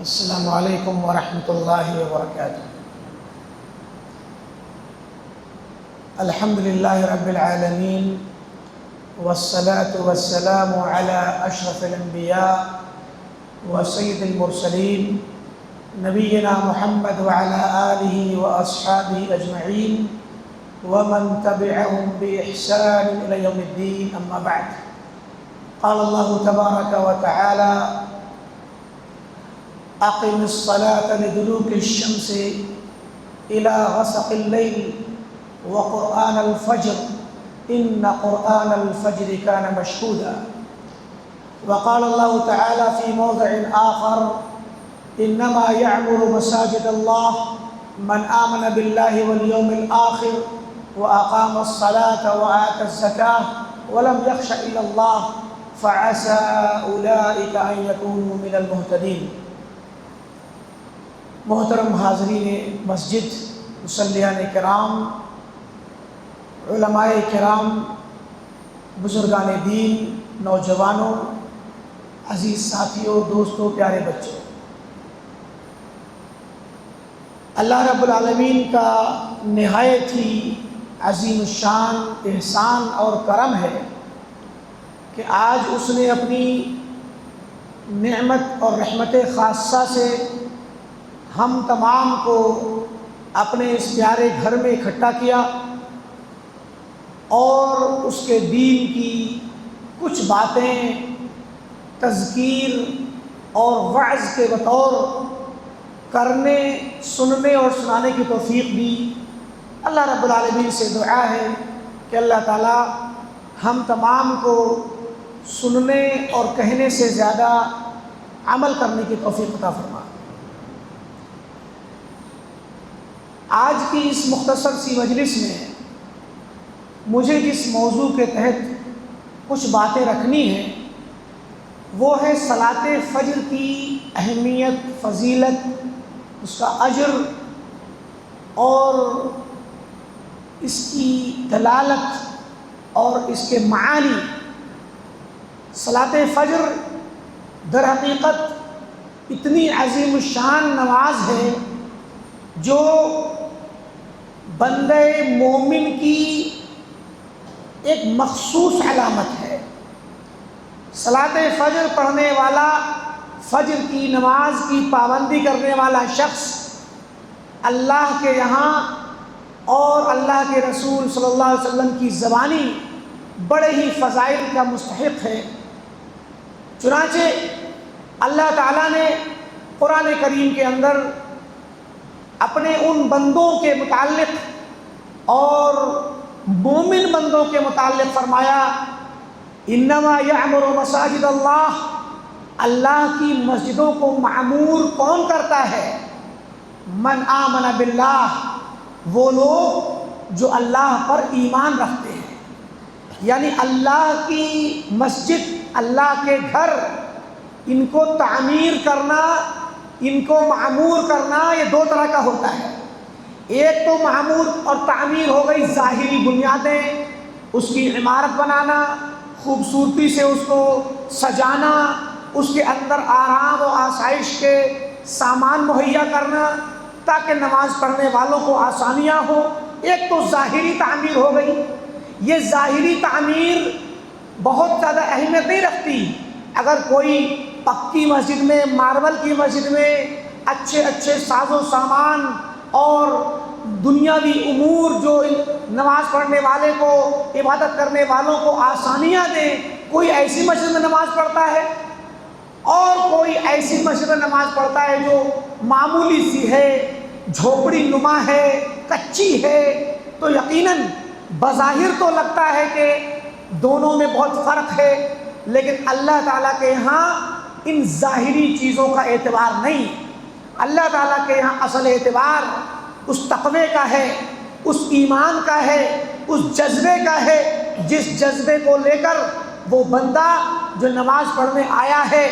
السلام علیکم ورحمۃ اللہ وبرکاتہ۔ الحمد للہ رب العالمین والصلاة والسلام علی اشرف الانبیاء وسید المرسلین نبینا محمد وعلی آلہ واصحابہ اجمعین ومن تبعهم بإحسان إلی یوم الدین، اما بعد۔ قال اللہ تبارک وتعالی: اقم الصلاة لدلوک الشمس الى غسق اللیل وقرآن الفجر ان قرآن الفجر كان مشهودا۔ وقال اللہ تعالی فی موضع آخر: انما يعمر مساجد اللہ من آمن باللہ والیوم الآخر واقام الصلاة وآتى الزکاة ولم یخش الا اللہ فعسى اولئک ان یکونوا من المہتدین۔ محترم حاضرین مسجد، مصلیان کرام، علماء کرام، بزرگان دین، نوجوانوں، عزیز ساتھیوں، دوستوں، پیارے بچوں، اللہ رب العالمین کا نہایت ہی عظیم الشان احسان اور کرم ہے کہ آج اس نے اپنی نعمت اور رحمت خاصہ سے ہم تمام کو اپنے اس پیارے گھر میں اکٹھا کیا اور اس کے دین کی کچھ باتیں تذکیر اور وعظ کے بطور کرنے، سننے اور سنانے کی توفیق دی۔ اللہ رب العالمین سے دعا ہے کہ اللہ تعالی ہم تمام کو سننے اور کہنے سے زیادہ عمل کرنے کی توفیق عطا فرمائے۔ آج کی اس مختصر سی مجلس میں مجھے جس موضوع کے تحت کچھ باتیں رکھنی ہیں وہ ہے صلاۃ فجر کی اہمیت، فضیلت، اس کا اجر اور اس کی دلالت اور اس کے معانی۔ صلاۃ فجر در حقیقت اتنی عظیم الشان نماز ہے جو بندے مومن کی ایک مخصوص علامت ہے۔ صلاۃ فجر پڑھنے والا، فجر کی نماز کی پابندی کرنے والا شخص اللہ کے یہاں اور اللہ کے رسول صلی اللہ علیہ وسلم کی زبانی بڑے ہی فضائل کا مستحق ہے۔ چنانچہ اللہ تعالیٰ نے قرآن کریم کے اندر اپنے ان بندوں کے متعلق اور مومن بندوں کے متعلق فرمایا: انما یعمر مساجد اللہ، اللہ کی مسجدوں کو معمور کون کرتا ہے؟ من آمن باللہ، وہ لوگ جو اللہ پر ایمان رکھتے ہیں۔ یعنی اللہ کی مسجد، اللہ کے گھر، ان کو تعمیر کرنا، ان کو معمور کرنا یہ دو طرح کا ہوتا ہے۔ ایک تو معمور اور تعمیر ہو گئی ظاہری بنیادیں، اس کی عمارت بنانا، خوبصورتی سے اس کو سجانا، اس کے اندر آرام و آسائش کے سامان مہیا کرنا تاکہ نماز پڑھنے والوں کو آسانیاں ہوں۔ ایک تو ظاہری تعمیر ہو گئی۔ یہ ظاہری تعمیر بہت زیادہ اہمیت نہیں رکھتی۔ اگر کوئی پکی مسجد میں، ماربل کی مسجد میں اچھے اچھے ساز و سامان اور دنیاوی امور جو نماز پڑھنے والے کو، عبادت کرنے والوں کو آسانیاں دیں، کوئی ایسی مسجد میں نماز پڑھتا ہے اور کوئی ایسی مسجد میں نماز پڑھتا ہے جو معمولی سی ہے، جھوپڑی نما ہے، کچی ہے، تو یقیناً بظاہر تو لگتا ہے کہ دونوں میں بہت فرق ہے، لیکن اللہ تعالیٰ کے یہاں ان ظاہری چیزوں کا اعتبار نہیں۔ اللہ تعالیٰ کے یہاں اصل اعتبار اس تقوی کا ہے، اس ایمان کا ہے، اس جذبے کا ہے، جس جذبے کو لے کر وہ بندہ جو نماز پڑھنے آیا ہے،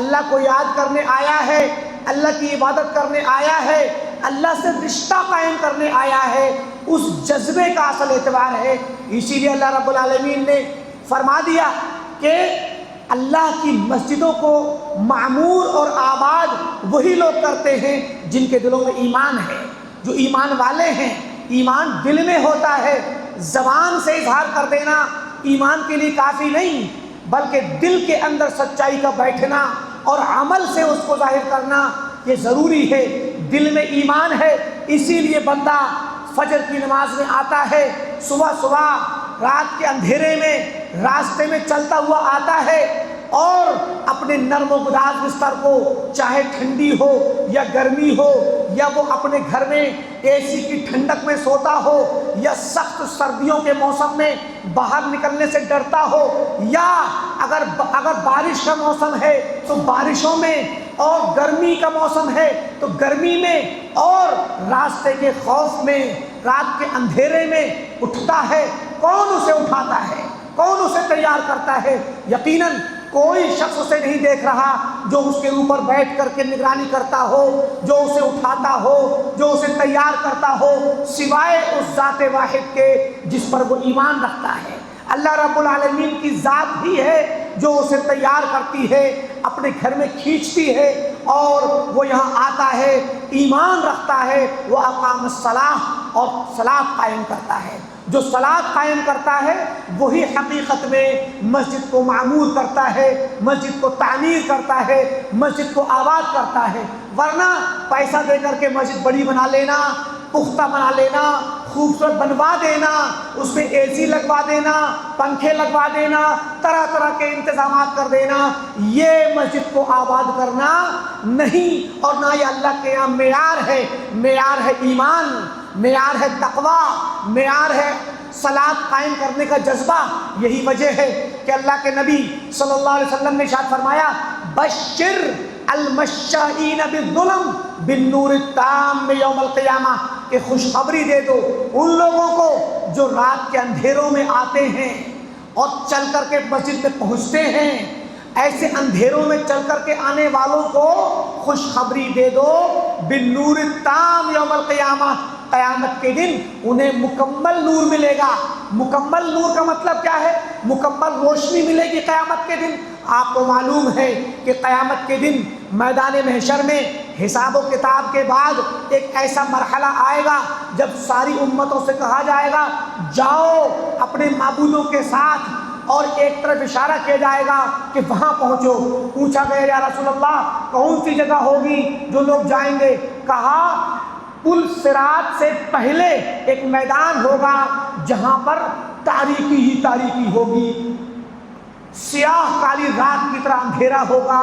اللہ کو یاد کرنے آیا ہے، اللہ کی عبادت کرنے آیا ہے، اللہ سے رشتہ قائم کرنے آیا ہے، اس جذبے کا اصل اعتبار ہے۔ اسی لیے اللہ رب العالمین نے فرما دیا کہ اللہ کی مسجدوں کو معمور اور آباد وہی لوگ کرتے ہیں جن کے دلوں میں ایمان ہے، جو ایمان والے ہیں۔ ایمان دل میں ہوتا ہے، زبان سے اظہار کر دینا ایمان کے لیے کافی نہیں، بلکہ دل کے اندر سچائی کا بیٹھنا اور عمل سے اس کو ظاہر کرنا یہ ضروری ہے۔ دل میں ایمان ہے، اسی لیے بندہ فجر کی نماز میں آتا ہے، صبح صبح رات کے اندھیرے میں راستے میں چلتا ہوا آتا ہے، اور اپنے نرم و گداز بستر کو، چاہے ٹھنڈی ہو یا گرمی ہو، یا وہ اپنے گھر میں اے سی کی ٹھنڈک میں سوتا ہو، یا سخت سردیوں کے موسم میں باہر نکلنے سے ڈرتا ہو، یا اگر بارش کا موسم ہے تو بارشوں میں، اور گرمی کا موسم ہے تو گرمی میں، اور راستے کے خوف میں، رات کے اندھیرے میں اٹھتا ہے۔ کون اسے اٹھاتا ہے؟ کون اسے تیار کرتا ہے؟ یقیناً کوئی شخص اسے نہیں دیکھ رہا جو اس کے اوپر بیٹھ کر کے نگرانی کرتا ہو، جو اسے اٹھاتا ہو، جو اسے تیار کرتا ہو، سوائے اس ذات واحد کے جس پر وہ ایمان رکھتا ہے۔ اللہ رب العالمین کی ذات ہی ہے جو اسے تیار کرتی ہے، اپنے گھر میں کھینچتی ہے، اور وہ یہاں آتا ہے، ایمان رکھتا ہے، وہ اقام الصلاۃ اور صلاۃ قائم کرتا ہے۔ جو صلاۃ قائم کرتا ہے وہی حقیقت میں مسجد کو معمور کرتا ہے، مسجد کو تعمیر کرتا ہے، مسجد کو آباد کرتا ہے۔ ورنہ پیسہ دے کر کے مسجد بڑی بنا لینا، پختہ بنا لینا، خوبصورت بنوا دینا، اس میں اے سی لگوا دینا، پنکھے لگوا دینا، طرح طرح کے انتظامات کر دینا، یہ مسجد کو آباد کرنا نہیں، اور نہ یہ اللہ کے یہاں معیار ہے۔ معیار ہے ایمان، معیار ہے تقوی، معیار ہے صلاۃ قائم کرنے کا جذبہ۔ یہی وجہ ہے کہ اللہ کے نبی صلی اللہ علیہ وسلم نے ارشاد فرمایا، بشر المشائین بالظلم بالنور التام یوم القیامہ، کہ خوشخبری دے دو ان لوگوں کو جو رات کے اندھیروں میں آتے ہیں اور چل کر کے مسجد میں پہنچتے ہیں۔ ایسے اندھیروں میں چل کر کے آنے والوں کو خوشخبری دے دو بالنور التام یوم القیامہ، قیامت کے دن انہیں مکمل نور ملے گا۔ مکمل نور کا مطلب کیا ہے؟ مکمل روشنی ملے گی قیامت کے دن۔ آپ کو معلوم ہے کہ قیامت کے دن میدان محشر میں حساب و کتاب کے بعد ایک ایسا مرحلہ آئے گا جب ساری امتوں سے کہا جائے گا، جاؤ اپنے معبودوں کے ساتھ، اور ایک طرف اشارہ کیا جائے گا کہ وہاں پہنچو۔ پوچھا گیا، یا رسول اللہ کون سی جگہ ہوگی جو لوگ جائیں گے؟ کہا، پل صراط سے پہلے ایک میدان ہوگا جہاں پر تاریکی ہی تاریکی ہوگی، سیاہ کالی رات کی طرح اندھیرا ہوگا۔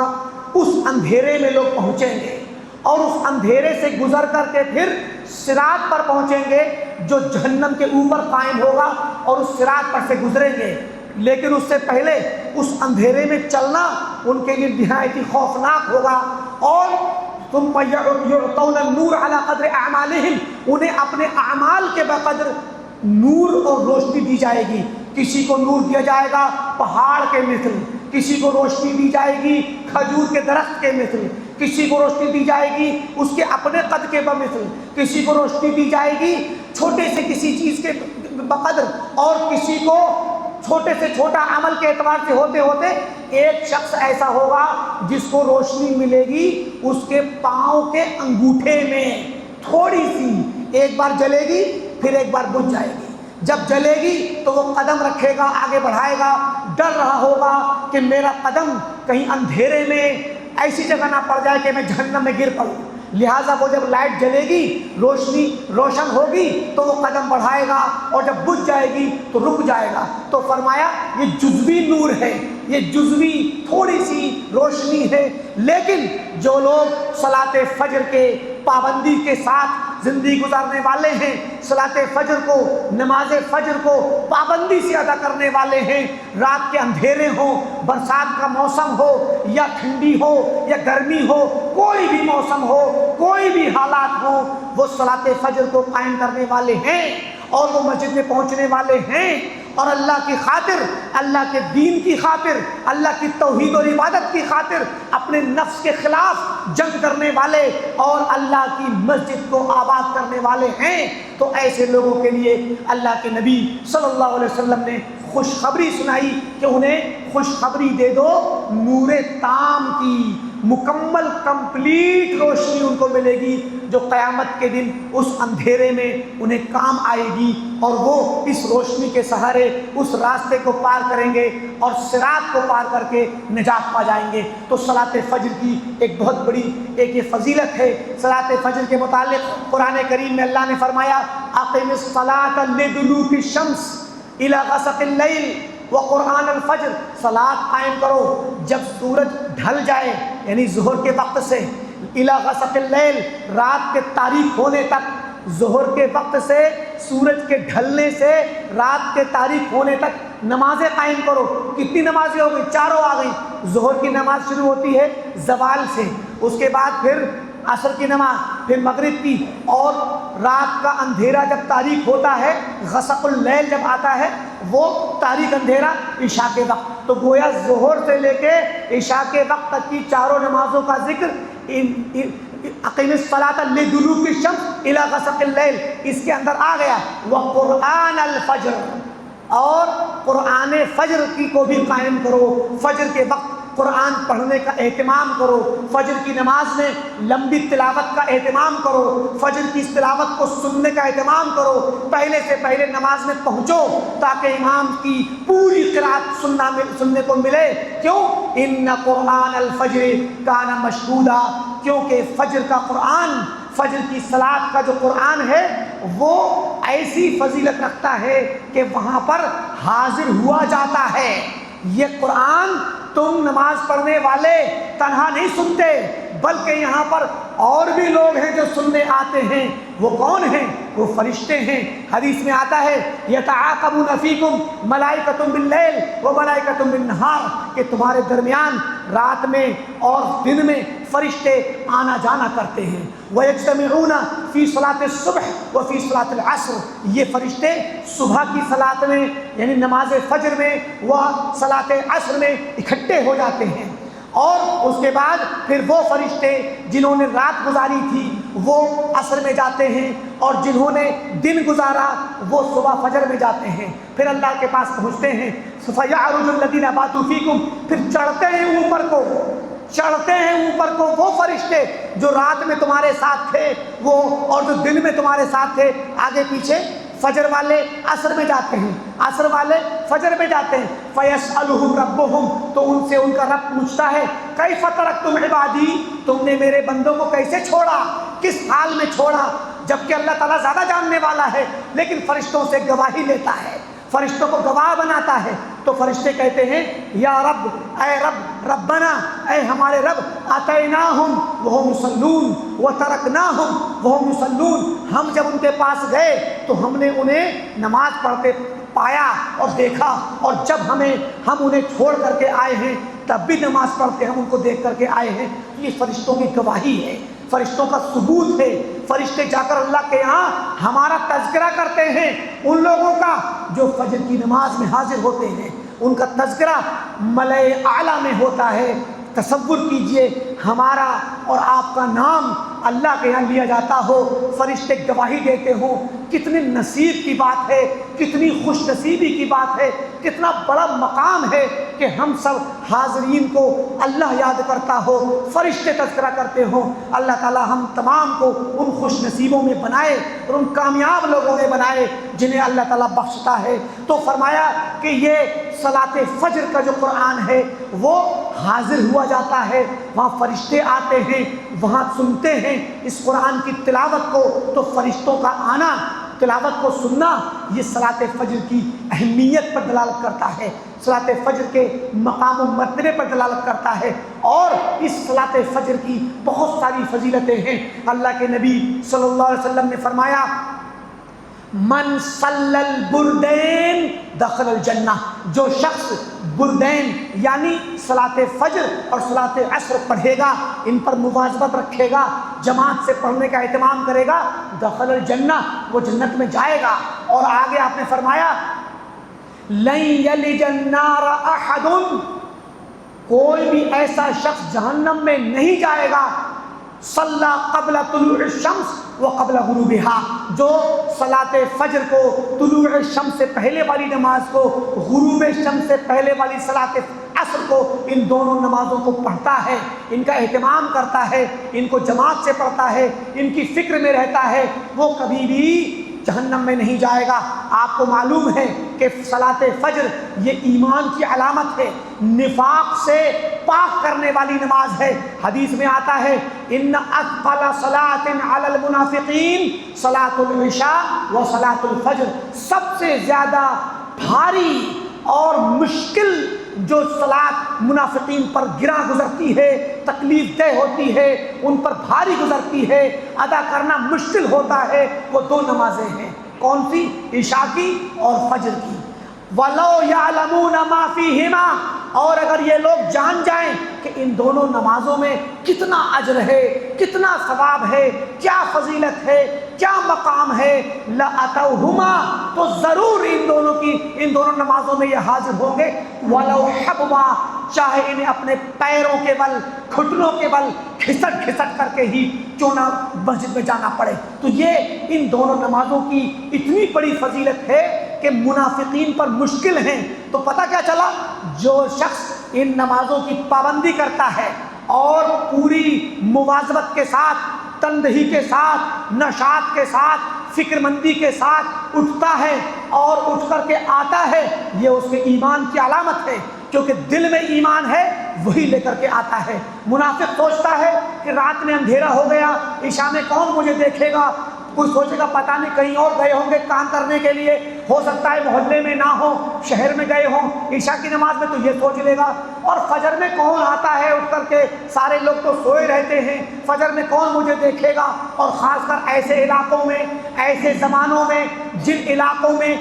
اس اندھیرے میں لوگ پہنچیں گے، اور اس اندھیرے سے گزر کر کے پھر صراط پر پہنچیں گے جو جہنم کے اوپر قائم ہوگا، اور اس صراط پر سے گزریں گے۔ لیکن اس سے پہلے اس اندھیرے میں چلنا ان کے لیے نہایت ہی خوفناک ہوگا۔ اور ثم یعطون النور علی قدر اعمالہم، انہیں اپنے اعمال کے بقدر نور اور روشنی دی جائے گی۔ کسی کو نور دیا جائے گا پہاڑ کے مثل، کسی کو روشنی دی جائے گی کھجور کے درخت کے مثل، کسی کو روشنی دی جائے گی اس کے اپنے قد کے بمثل، کسی کو روشنی دی جائے گی چھوٹے سے کسی چیز کے بقدر، اور کسی کو چھوٹے سے چھوٹا عمل کے اعتبار سے ہوتے ہوتے ایک شخص ایسا ہوگا جس کو روشنی ملے گی اس کے پاؤں کے انگوٹھے میں، تھوڑی سی، ایک بار جلے گی پھر ایک بار بجھ جائے گی۔ جب جلے گی تو وہ قدم رکھے گا، آگے بڑھائے گا، ڈر رہا ہوگا کہ میرا قدم کہیں اندھیرے میں ایسی جگہ نہ پڑ جائے کہ میں جہنم میں گر پڑوں۔ لہٰذا وہ جب لائٹ جلے گی، روشنی روشن ہوگی تو وہ قدم بڑھائے گا، اور جب بجھ جائے گی تو رک جائے گا۔ تو فرمایا یہ جزوی نور ہے، یہ جزوی تھوڑی سی روشنی ہے۔ لیکن جو لوگ صلاۃ فجر کے پابندی کے ساتھ زندگی گزارنے والے ہیں، صلاۃ فجر کو، نماز فجر کو پابندی سے ادا کرنے والے ہیں، رات کے اندھیرے ہوں، برسات کا موسم ہو یا ٹھنڈی ہو یا گرمی ہو، کوئی بھی موسم ہو، کوئی بھی حالات ہو، وہ صلاۃ فجر کو قائم کرنے والے ہیں، اور وہ مسجد میں پہنچنے والے ہیں، اور اللہ کی خاطر، اللہ کے دین کی خاطر، اللہ کی توحید اور عبادت کی خاطر اپنے نفس کے خلاف جنگ کرنے والے اور اللہ کی مسجد کو آباد کرنے والے ہیں۔ تو ایسے لوگوں کے لیے اللہ کے نبی صلی اللہ علیہ وسلم نے خوشخبری سنائی کہ انہیں خوشخبری دے دو نور تام کی، مکمل کمپلیٹ روشنی ان کو ملے گی جو قیامت کے دن اس اندھیرے میں انہیں کام آئے گی، اور وہ اس روشنی کے سہارے اس راستے کو پار کریں گے اور صراط کو پار کر کے نجات پا جائیں گے۔ تو صلاۃ فجر کی ایک بہت بڑی یہ فضیلت ہے۔ صلاۃ فجر کے متعلق قرآن کریم میں اللہ نے فرمایا اقم الصلاۃ لدلوک الشمس الی غسق اللیل وقرآن الفجر، صلاۃ قائم کرو جب سورج ڈھل جائے، یعنی ظہر کے وقت سے، الی غسق اللیل، رات کے تاریک ہونے تک، ظہر کے وقت سے سورج کے ڈھلنے سے رات کے تاریک ہونے تک نمازیں قائم کرو۔ کتنی نمازیں ہو گئی؟ چاروں آ گئی۔ ظہر کی نماز شروع ہوتی ہے زوال سے، اس کے بعد پھر عصر کی نماز، پھر مغرب کی، اور رات کا اندھیرا جب تاریک ہوتا ہے، غسق اللیل جب آتا ہے وہ تاریک اندھیرا عشاء کے وقت۔ تو گویا ظہر سے لے کے عشاء کے وقت تک کی چاروں نمازوں کا ذکر اقیم الصلاۃ لدلوک الشمس الی غسق اللیل اس کے اندر آ گیا۔ وقرآن الفجر، اور قرآن فجر کی کو بھی قائم کرو، فجر کے وقت قرآن پڑھنے کا اہتمام کرو، فجر کی نماز میں لمبی تلاوت کا اہتمام کرو، فجر کی اس تلاوت کو سننے کا اہتمام کرو، پہلے سے پہلے نماز میں پہنچو تاکہ امام کی پوری قرات سننے کو ملے۔ کیوں؟ ان قرآن الفجر کان مشہودا، کیونکہ فجر کا قرآن، فجر کی صلاۃ کا جو قرآن ہے وہ ایسی فضیلت رکھتا ہے کہ وہاں پر حاضر ہوا جاتا ہے۔ یہ قرآن تم نماز پڑھنے والے تنہا نہیں سنتے، بلکہ یہاں پر اور بھی لوگ ہیں جو سننے آتے ہیں۔ وہ کون ہیں؟ وہ فرشتے ہیں۔ حدیث میں آتا ہے یتعاقبون فیکم ملائکۃ باللیل و ملائکۃ بالنہار، کہ تمہارے درمیان رات میں اور دن میں فرشتے آنا جانا کرتے ہیں۔ وَيَجْتَمِعُونَ فِي صَلَاةِ الصُّبْحِ وَفِي صَلَاةِ الْعَصْرِ، یہ فرشتے صبح کی صلاۃ میں یعنی نماز فجر میں و صلاۃ عصر میں اکٹھے ہو جاتے ہیں، اور اس کے بعد پھر وہ فرشتے جنہوں نے رات گزاری تھی وہ عصر میں جاتے ہیں، اور جنہوں نے دن گزارا وہ صبح فجر میں جاتے ہیں، پھر اللہ کے پاس پہنچتے ہیں۔ فَيَعْرُجُ الَّذِينَ بَاتُوا فِيكُمْ، پھر چڑھتے ہیں اوپر کو وہ فرشتے جو رات میں تمہارے ساتھ تھے وہ، اور جو دن میں تمہارے ساتھ تھے، آگے پیچھے۔ فجر والے عصر میں جاتے ہیں، عصر والے فجر میں جاتے ہیں۔ فَيَسْأَلُهُمْ رَبُّهُمْ، تو ان سے ان کا رب پوچھتا ہے كَيْفَ تَرَكْتُمْ عِبَادِي، تم نے میرے بندوں کو کیسے چھوڑا، کس حال میں چھوڑا، جبکہ اللہ تعالیٰ زیادہ جاننے والا ہے لیکن فرشتوں سے گواہی لیتا ہے، فرشتوں کو گواہ بناتا ہے۔ تو فرشتے کہتے ہیں یا رب، اے رب، ربنا، اے ہمارے رب، آتیناہم وہم یصلون وترکناہم وہم یصلون، ہم جب ان کے پاس گئے تو ہم نے انہیں نماز پڑھتے پایا اور دیکھا، اور جب ہم انہیں چھوڑ کر کے آئے ہیں تب بھی نماز پڑھتے ہم ان کو دیکھ کر کے آئے ہیں۔ یہ فرشتوں کی گواہی ہے، فرشتوں کا ثبوت ہے۔ فرشتے جا کر اللہ کے یہاں ہمارا تذکرہ کرتے ہیں، ان لوگوں کا جو فجر کی نماز میں حاضر ہوتے ہیں، ان کا تذکرہ ملائے اعلیٰ میں ہوتا ہے۔ تصور کیجئے ہمارا اور آپ کا نام اللہ کے یہاں لیا جاتا ہو، فرشتے گواہی دیتے ہوں، کتنی نصیب کی بات ہے، کتنی خوش نصیبی کی بات ہے، کتنا بڑا مقام ہے کہ ہم سب حاضرین کو اللہ یاد کرتا ہو، فرشتے تذکرہ کرتے ہوں۔ اللہ تعالی ہم تمام کو ان خوش نصیبوں میں بنائے اور ان کامیاب لوگوں میں بنائے جنہیں اللہ تعالیٰ بخشتا ہے۔ تو فرمایا کہ یہ صلاۃ فجر کا جو قرآن ہے وہ حاضر ہوا جاتا ہے، وہاں فرشتے آتے ہیں، وہاں سنتے ہیں اس قرآن کی تلاوت کو۔ تو فرشتوں کا آنا، تلاوت کو سننا، یہ صلاۃ فجر کی اہمیت پر دلالت کرتا ہے، صلاۃ فجر کے مقام و مرتبے پر دلالت کرتا ہے، اور اس صلاۃ فجر کی بہت ساری فضیلتیں ہیں۔ اللہ کے نبی صلی اللہ علیہ وسلم نے فرمایا من صلی البردین دخل الجنہ، جو شخص بردین یعنی صلاۃ فجر اور صلاۃ عصر پڑھے گا، ان پر مواظبت رکھے گا، جماعت سے پڑھنے کا اہتمام کرے گا، دخل الجنہ، وہ جنت میں جائے گا۔ اور آگے آپ نے فرمایا لن یلج النار احد، کوئی بھی ایسا شخص جہنم میں نہیں جائے گا صلی قبل طلوع الشمس و قبل غروبها، جو صلاۃ فجر کو، طلوع الشمس سے پہلے والی نماز کو، غروب شمس سے پہلے والی صلاۃ عصر کو، ان دونوں نمازوں کو پڑھتا ہے، ان کا اہتمام کرتا ہے، ان کو جماعت سے پڑھتا ہے، ان کی فکر میں رہتا ہے، وہ کبھی بھی جہنم میں نہیں جائے گا۔ آپ کو معلوم ہے کہ صلاۃ فجر یہ ایمان کی علامت ہے، نفاق سے پاک کرنے والی نماز ہے۔ حدیث میں آتا ہے ان اثقل صلاۃ علی المنافقین صلاۃ العشاء و صلاۃ الفجر، سب سے زیادہ بھاری اور مشکل جو صلاۃ منافقین پر گراں گزرتی ہے، تکلیف دہ ہوتی ہے، ان پر بھاری گزرتی ہے، ادا کرنا مشکل ہوتا ہے، وہ دو نمازیں ہیں۔ کون سی؟ عشاء کی اور فجر کی۔ وَلَوْ يَعْلَمُونَ مَا فِيهِمَا، اور اگر یہ لوگ جان جائیں کہ ان دونوں نمازوں میں کتنا اجر ہے، کتنا ثواب ہے، کیا فضیلت ہے، کیا مقام ہے، لَأَتَوْهُمَا، تو ضرور ان دونوں نمازوں میں یہ حاضر ہوں گے۔ وَلَوْ حَبْوَا، چاہے انہیں اپنے پیروں کے بل، گھٹنوں کے بل کھسٹ کھسٹ کر کے ہی کیوں نہ مسجد میں جانا پڑے۔ تو یہ ان دونوں نمازوں کی اتنی بڑی فضیلت ہے کہ منافقین پر مشکل ہیں۔ تو پتہ کیا چلا؟ جو شخص ان نمازوں کی پابندی کرتا ہے اور پوری مواظبت کے ساتھ، تندہی کے ساتھ، نشاط کے ساتھ، فکر مندی کے ساتھ اٹھتا ہے اور اٹھ کر کے آتا ہے، یہ اس کے ایمان کی علامت ہے، کیونکہ دل میں ایمان ہے وہی لے کر کے آتا ہے۔ منافق سوچتا ہے کہ رات میں اندھیرا ہو گیا، عشاء میں کون مجھے دیکھے گا، کوئی سوچے گا پتہ نہیں کہیں اور گئے ہوں گے کام کرنے کے لیے، ہو سکتا ہے محلے میں نہ ہو، شہر میں گئے ہوں عشاء کی نماز میں، تو یہ سوچ لے گا۔ اور فجر میں کون آتا ہے اٹھ کر کے، سارے لوگ تو سوئے رہتے ہیں، فجر میں کون مجھے دیکھے گا۔ اور خاص کر ایسے علاقوں میں، ایسے زمانوں میں جن علاقوں میں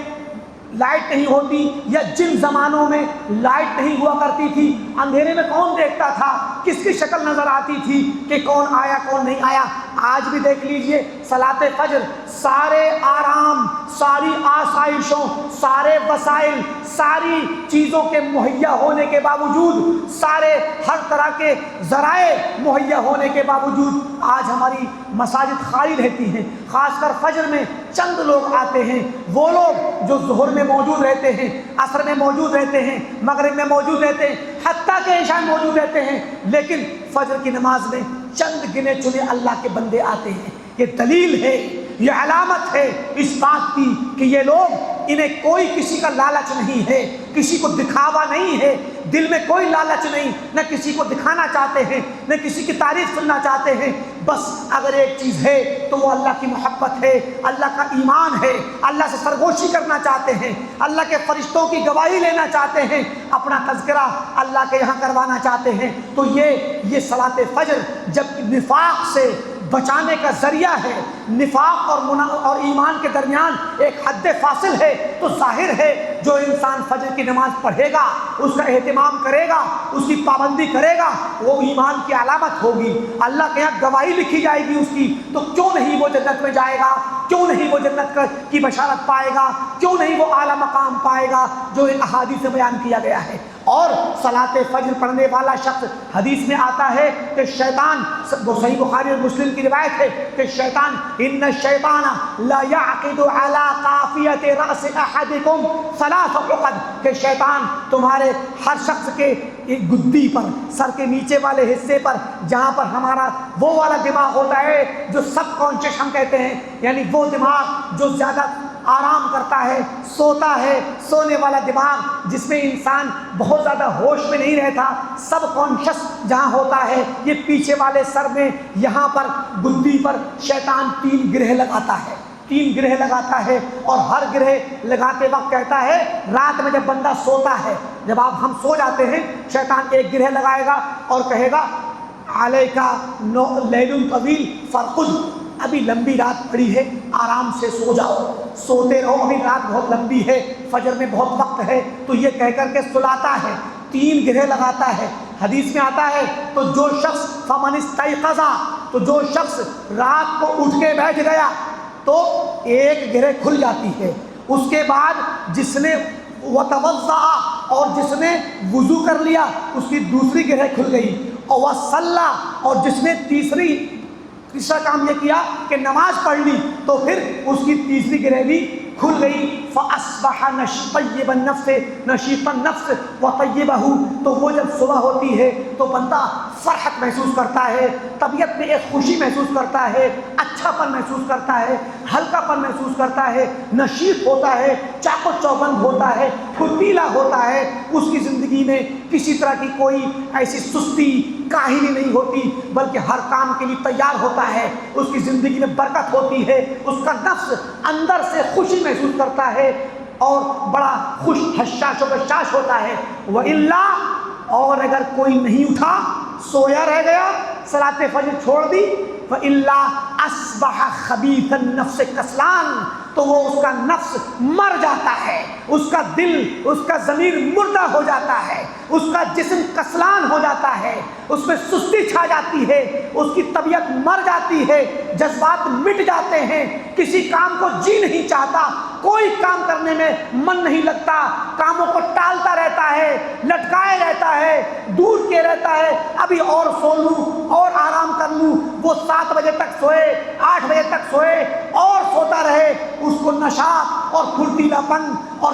لائٹ نہیں ہوتی، یا جن زمانوں میں لائٹ نہیں ہوا کرتی تھی، اندھیرے میں کون دیکھتا تھا، کس کی شکل نظر آتی تھی کہ کون آیا کون نہیں آیا۔ آج بھی دیکھ لیجئے صلاۃ فجر، سارے آرام، ساری آسائشوں، سارے وسائل، ساری چیزوں کے مہیا ہونے کے باوجود، سارے ہر طرح کے ذرائع مہیا ہونے کے باوجود آج ہماری مساجد خالی رہتی ہیں۔ خاص کر فجر میں چند لوگ آتے ہیں، وہ لوگ جو ظہر میں موجود رہتے ہیں، عصر میں موجود رہتے ہیں، مغرب میں موجود رہتے ہیں، حتیٰ کہ عشاء میں موجود رہتے ہیں، لیکن فجر کی نماز میں چند گنے چنے اللہ کے بندے آتے ہیں۔ یہ دلیل ہے، یہ علامت ہے اس بات کی کہ یہ لوگ، انہیں کوئی کسی کا لالچ نہیں ہے، کسی کو دکھاوا نہیں ہے، دل میں کوئی لالچ نہیں، نہ کسی کو دکھانا چاہتے ہیں، نہ کسی کی تعریف سننا چاہتے ہیں۔ بس اگر ایک چیز ہے تو وہ اللہ کی محبت ہے، اللہ کا ایمان ہے، اللہ سے سرگوشی کرنا چاہتے ہیں، اللہ کے فرشتوں کی گواہی لینا چاہتے ہیں، اپنا تذکرہ اللہ کے یہاں کروانا چاہتے ہیں۔ تو یہ صلاۃ فجر جب نفاق سے بچانے کا ذریعہ ہے، نفاق اور ایمان کے درمیان ایک حد فاصل ہے، تو ظاہر ہے جو انسان فجر کی نماز پڑھے گا، اس کا اہتمام کرے گا، اس کی پابندی کرے گا، وہ ایمان کی علامت ہوگی، اللہ کے یہاں گواہی لکھی جائے گی اس کی، تو کیوں نہیں وہ جنت میں جائے گا، کیوں نہیں وہ جنت کی بشارت پائے گا، کیوں نہیں وہ اعلیٰ مقام پائے گا جو ان احادیث سے بیان کیا گیا ہے۔ اور صلاۃ فجر پڑھنے والا شخص، حدیث میں آتا ہے کہ شیطان، وہ صحیح بخاری اور مسلم کی روایت ہے کہ شیطان، ان الشیطان لا يعقد على قافیۃ رأس احدکم ثلاث عقد، کہ شیطان تمہارے ہر شخص کے گدی پر، سر کے نیچے والے حصے پر، جہاں پر ہمارا وہ والا دماغ ہوتا ہے جو سب کانشیس ہم کہتے ہیں، یعنی وہ دماغ جو زیادہ آرام کرتا ہے، سوتا ہے، سونے والا دماغ جس میں انسان بہت زیادہ ہوش میں نہیں رہتا، سب کانشس جہاں ہوتا ہے، یہ پیچھے والے سر میں، یہاں پر گدی پر شیطان 3 گرہ لگاتا ہے، 3 گرہ لگاتا ہے، اور ہر گرہ لگاتے وقت کہتا ہے، رات میں جب بندہ سوتا ہے، جب ہم سو جاتے ہیں، شیطان 1 گرہ لگائے گا اور کہے گا علیکا لیل طویل فرقد، ابھی لمبی رات پڑی ہے، آرام سے سو جاؤ، سوتے رہو، ابھی رات بہت لمبی ہے، فجر میں بہت وقت ہے، تو یہ کہہ کر کے سلاتا ہے، 3 گرہ لگاتا ہے۔ حدیث میں آتا ہے تو جو شخص فمن استيقظ، تو جو شخص رات کو اٹھ کے بیٹھ گیا تو 1 گرہ کھل جاتی ہے، اس کے بعد جس نے وتوضأ، اور جس نے وضو کر لیا، اس کی 2 گرہ کھل گئی، اور وصلى، اور جس نے تیسری تیسرا کام یہ کیا کہ نماز پڑھ لی تو پھر اس کی تیسری گریوی کھل گئی. فَأَصْبَحَ طَيِّبَ النَّفْسِ نَشِيطَ النَّفْسِ وَطَيِّبَهُ. تو وہ جب صبح ہوتی ہے تو بندہ فرحت محسوس کرتا ہے, طبیعت میں ایک خوشی محسوس کرتا ہے, اچھا پن محسوس کرتا ہے, ہلکا پن محسوس کرتا ہے, نشیط ہوتا ہے, چاق و چوبند ہوتا ہے, پھرتیلا ہوتا ہے. اس کی زندگی میں کسی طرح کی کوئی ایسی سستی کاہلی نہیں ہوتی بلکہ ہر کام کے لیے تیار ہوتا ہے. اس کی زندگی میں برکت ہوتی ہے, اس کا نفس اندر سے خوشی محسوس کرتا ہے اور بڑا خوش حشاش و بشاش ہوتا ہے. وَإِلَّا, اور اگر کوئی نہیں اٹھا, سویا رہ گیا, صلاۃ فجر چھوڑ دی, وَإِلَّا أَصْبَحَ خَبِيثَ النَّفْسِ کسلان, تو وہ اس کا نفس مر جاتا ہے, اس کا دل, اس کا ضمیر مردہ ہو جاتا ہے, اس کا جسم کسلان ہو جاتا ہے, اس میں سستی چھا جاتی ہے, اس کی طبیعت مر جاتی ہے, جذبات مٹ جاتے ہیں, کسی کام کو جی نہیں چاہتا, کوئی کام کرنے میں من نہیں لگتا, کاموں کو ٹالتا رہتا ہے, لٹکائے رہتا ہے, دور کے رہتا ہے, ابھی اور سو لوں اور آرام کر لوں. وہ 7 بجے تک سوئے, 8 بجے تک سوئے اور سوتا رہے, اس کو نشاط اور پھرتیلا پن اور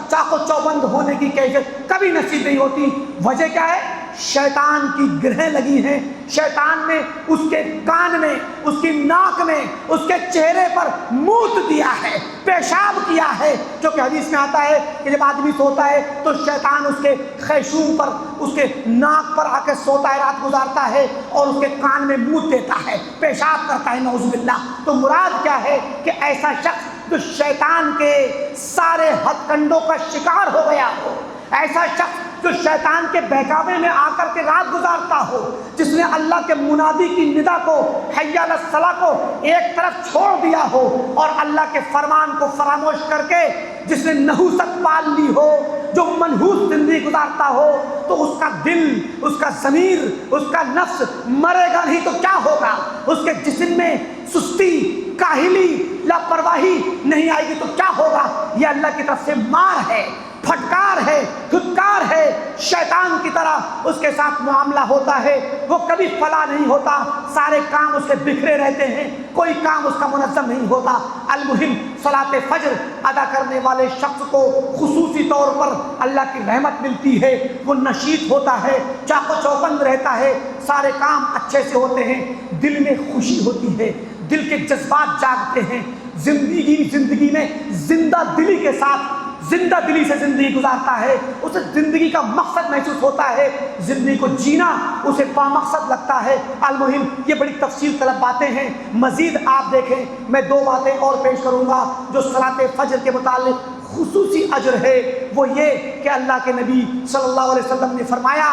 چاق و چوبند ہونے کی کیفیت کبھی نصیب نہیں ہوتی. وجہ کیا ہے؟ شیطان کی گرہیں لگی ہیں, شیطان نے اس کے کان میں, اس کی ناک میں, اس کے چہرے پر موت دیا ہے, پیشاب کیا ہے. جو کہ حدیث میں آتا ہے کہ جب آدمی سوتا ہے تو شیطان اس کے خیشوم پر, اس کے ناک پر آ کے سوتا ہے, رات گزارتا ہے اور اس کے کان میں موت دیتا ہے, پیشاب کرتا ہے, نعوذ باللہ. تو مراد کیا ہے کہ ایسا شخص جو شیطان کے سارے ہتھ کنڈوں کا شکار ہو گیا ہو, ایسا شخص جو شیطان کے بہکاوے میں آ کر کے رات گزارتا ہو, جس نے اللہ کے منادی کی ندا کو, حی علی الصلاۃ کو ایک طرف چھوڑ دیا ہو اور اللہ کے فرمان کو فراموش کر کے جس نے نحوست پال لی ہو, جو منحوس زندگی گزارتا ہو, تو اس کا دل, اس کا ضمیر, اس کا نفس مرے گا نہیں تو کیا ہوگا؟ اس کے جسم میں سستی, کاہلی, لاپرواہی نہیں آئے گی تو کیا ہوگا؟ یہ اللہ کی طرف سے مار ہے, پھٹکار ہے, دھتکار ہے. شیطان کی طرح اس کے ساتھ معاملہ ہوتا ہے, وہ کبھی فلاح نہیں ہوتا, سارے کام اس کے بکھرے رہتے ہیں, کوئی کام اس کا منظم نہیں ہوتا. المہم صلاۃ فجر ادا کرنے والے شخص کو خصوصی طور پر اللہ کی رحمت ملتی ہے, وہ نشیط ہوتا ہے, چاق و چوبند رہتا ہے, سارے کام اچھے سے ہوتے ہیں, دل میں خوشی ہوتی ہے, دل کے جذبات جاگتے ہیں, زندگی میں زندہ دلی کے ساتھ, زندہ دلی سے زندگی گزارتا ہے, اسے زندگی کا مقصد محسوس ہوتا ہے, زندگی کو جینا اسے بامقصد لگتا ہے. المہم یہ بڑی تفصیل طلب باتیں ہیں, مزید آپ دیکھیں. میں 2 باتیں اور پیش کروں گا جو صلاۃ فجر کے متعلق خصوصی اجر ہے. وہ یہ کہ اللہ کے نبی صلی اللہ علیہ وسلم نے فرمایا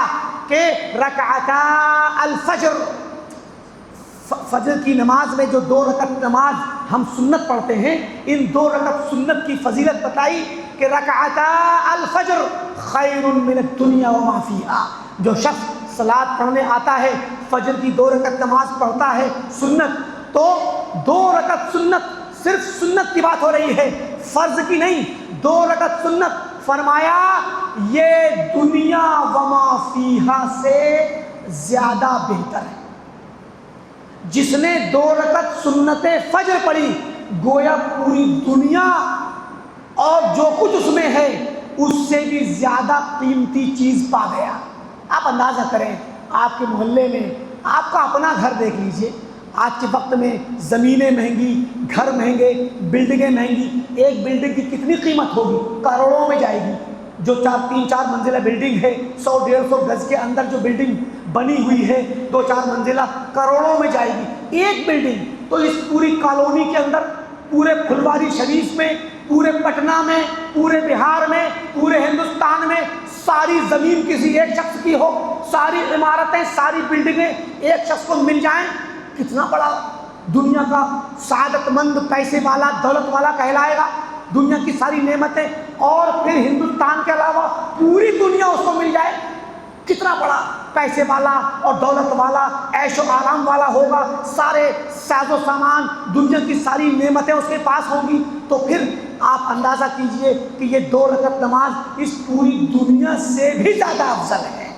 کہ رکعتا الفجر, فجر کی نماز میں جو 2 رکعت نماز ہم سنت پڑھتے ہیں, ان 2 رکعت سنت کی فضیلت بتائی کہ رکعتا الفجر خیر من الدنیا وما فیہا. جو شخص صلاۃ پڑھنے آتا ہے, فجر کی 2 رکعت نماز پڑھتا ہے سنت, تو 2 رکعت سنت, صرف سنت کی بات ہو رہی ہے, فرض کی نہیں, 2 رکعت سنت. فرمایا یہ دنیا وما فیہا سے زیادہ بہتر ہے. جس نے 2 رکعت سنت فجر پڑھی, گویا پوری دنیا اور جو کچھ اس میں ہے اس سے بھی زیادہ قیمتی چیز پا گیا. آپ اندازہ کریں, آپ کے محلے میں, آپ کا اپنا گھر دیکھ لیجئے, آج کے وقت میں زمینیں مہنگی, گھر مہنگے, بلڈنگیں مہنگی. ایک بلڈنگ کی کتنی قیمت ہوگی؟ کروڑوں میں جائے گی. جو 3-4 منزلہ بلڈنگ ہے, 100-150 گز کے اندر جو بلڈنگ بنی ہوئی ہے 2-4 منزلہ, کروڑوں میں جائے گی ایک بلڈنگ. تو اس پوری کالونی کے اندر, پورے پھلواری شریف میں, پورے پٹنہ میں, پورے بہار میں, پورے ہندوستان میں ساری زمین کسی ایک شخص کی ہو, ساری عمارتیں, ساری بلڈنگیں ایک شخص کو مل جائیں, کتنا بڑا دنیا کا سعادت مند, پیسے والا, دولت والا کہلائے گا. دنیا کی ساری نعمتیں اور پھر ہندوستان کے علاوہ پوری دنیا اس کو مل جائے, کتنا بڑا پیسے والا اور دولت والا, عیش و آرام والا ہوگا. سارے ساز و سامان, دنیا کی ساری نعمتیں اس کے پاس ہوں گی. تو پھر آپ اندازہ کیجئے کہ یہ 2 رکعت نماز اس پوری دنیا سے بھی زیادہ افضل ہے.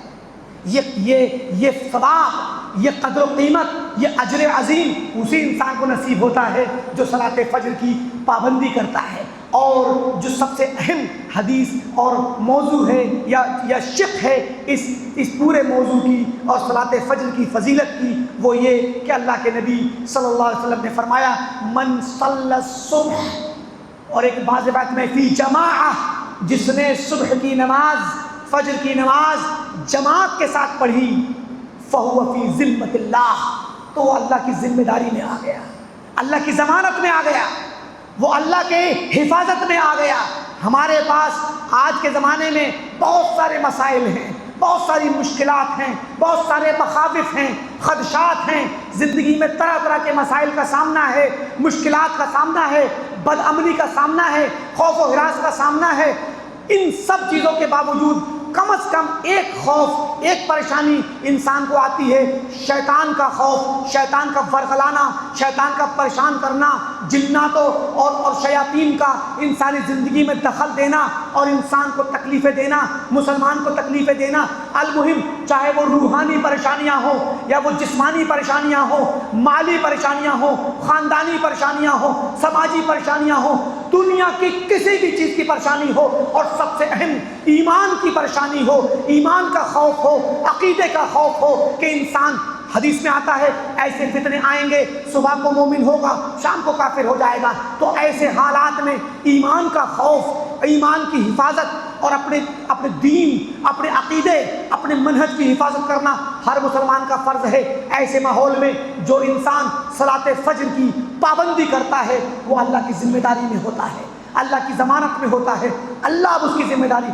یہ ثواب یہ قدر و قیمت، یہ اجر عظیم اسی انسان کو نصیب ہوتا ہے جو صلاۃ فجر کی پابندی کرتا ہے۔ اور جو سب سے اہم حدیث اور موضوع ہے یا شق ہے اس پورے موضوع کی اور صلاۃ فجر کی فضیلت کی، وہ یہ کہ اللہ کے نبی صلی اللہ علیہ وسلم نے فرمایا من صلی الصبح، اور ایک بعض بات میں فی جماعہ، جس نے صبح کی نماز، فجر کی نماز جماعت کے ساتھ پڑھی، فہو فی ذمۃ اللہ، تو وہ اللہ کی ذمہ داری میں آ گیا، اللہ کی ضمانت میں آ گیا، وہ اللہ کے حفاظت میں آ گیا۔ ہمارے پاس آج کے زمانے میں بہت سارے مسائل ہیں، بہت ساری مشکلات ہیں، بہت سارے مخاوف ہیں، خدشات ہیں، زندگی میں طرح طرح کے مسائل کا سامنا ہے، مشکلات کا سامنا ہے، بد امنی کا سامنا ہے، خوف و ہراس کا سامنا ہے۔ ان سب چیزوں کے باوجود کم از کم ایک خوف، ایک پریشانی انسان کو آتی ہے، شیطان کا خوف، شیطان کا ورغلانا، شیطان کا پریشان کرنا، جناتوں اور شیاطین کا انسانی زندگی میں دخل دینا اور انسان کو تکلیفیں دینا، مسلمان کو تکلیفیں دینا۔ المہم چاہے وہ روحانی پریشانیاں ہوں یا وہ جسمانی پریشانیاں ہوں، مالی پریشانیاں ہوں، خاندانی پریشانیاں ہوں، سماجی پریشانیاں ہوں، دنیا کی کسی بھی چیز کی پریشانی ہو، اور سب سے اہم ایمان کی پریشانی ہو، ایمان کا خوف ہو، عقیدے کا خوف ہو کہ انسان، حدیث میں آتا ہے ایسے فتنے آئیں گے، صبح کو مومن ہوگا شام کو کافر ہو جائے گا، تو ایسے حالات میں ایمان کا خوف، ایمان کی حفاظت اور اپنے دین، اپنے عقیدے، اپنے منہج کی حفاظت کرنا ہر مسلمان کا فرض ہے۔ ایسے ماحول میں جو انسان صلاۃ فجر کی پابندی کرتا ہے وہ اللہ کی ذمہ داری میں ہوتا ہے، اللہ کی ضمانت میں ہوتا ہے، اللہ اب اس کی ذمہ داری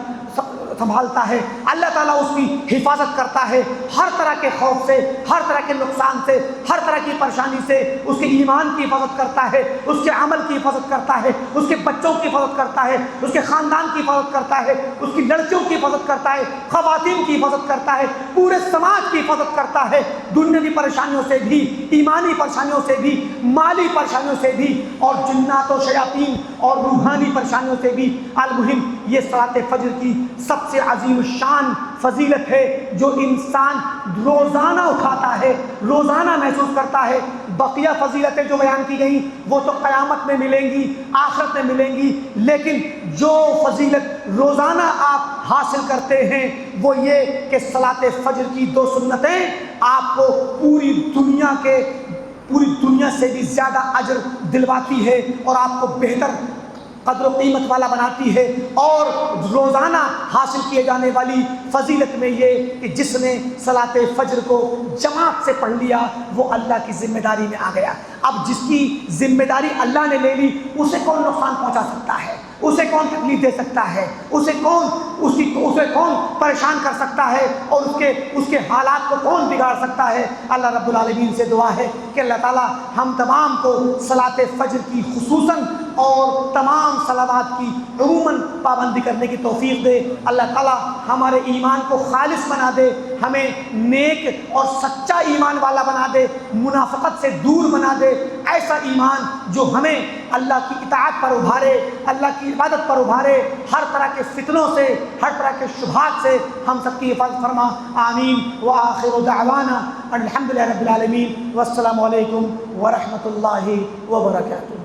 سنبھالتا ہے، اللہ تعالیٰ اس کی حفاظت کرتا ہے ہر طرح کے خوف سے، ہر طرح کے نقصان سے، ہر طرح کی پریشانی سے، اس کے ایمان کی حفاظت کرتا ہے، اس کے عمل کی حفاظت کرتا ہے، اس کے بچوں کی حفاظت کرتا ہے، اس کے خاندان کی حفاظت کرتا ہے، اس کی لڑکیوں کی حفاظت کرتا ہے، خواتین کی حفاظت کرتا ہے، پورے سماج کی حفاظت کرتا ہے، دنیاوی پریشانیوں سے بھی، ایمانی پریشانیوں سے بھی، مالی پریشانیوں سے بھی، اور جنات و شیاطین اور روحانی پریشانیوں سے بھی۔ المہم یہ صلاۃ فجر کی سب سے عظیم شان فضیلت ہے جو انسان روزانہ اٹھاتا ہے، روزانہ محسوس کرتا ہے۔ بقیہ فضیلتیں جو بیان کی گئیں وہ تو قیامت میں ملیں گی، آخرت میں ملیں گی، لیکن جو فضیلت روزانہ آپ حاصل کرتے ہیں وہ یہ کہ صلاۃ فجر کی 2 سنتیں آپ کو پوری دنیا سے بھی زیادہ اجر دلواتی ہے اور آپ کو بہتر قدر و قیمت والا بناتی ہے۔ اور روزانہ حاصل کیے جانے والی فضیلت میں یہ کہ جس نے صلاۃ فجر کو جماعت سے پڑھ لیا وہ اللہ کی ذمہ داری میں آ گیا۔ اب جس کی ذمہ داری اللہ نے لے لی اسے کون نقصان پہنچا سکتا ہے، اسے کون تکلیف دے سکتا ہے، اسے کون پریشان کر سکتا ہے، اور اس کے حالات کو کون بگاڑ سکتا ہے۔ اللہ رب العالمین سے دعا ہے کہ اللہ تعالی ہم تمام کو صلاۃ فجر کی خصوصاً اور تمام صلوات کی عموماً پابندی کرنے کی توفیق دے۔ اللہ تعالی ہمارے ایمان کو خالص بنا دے، ہمیں نیک اور سچا ایمان والا بنا دے، منافقت سے دور بنا دے، ایسا ایمان جو ہمیں اللہ کی اطاعت پر ابھارے، اللہ کی عبادت پر ابھارے، ہر طرح کے فتنوں سے، ہر طرح کے شبہات سے ہم سب کی حفاظت فرما۔ آمین۔ وآخر دعوانا الحمدللہ رب العالمین، والسلام علیکم ورحمۃ اللہ وبرکاتہ۔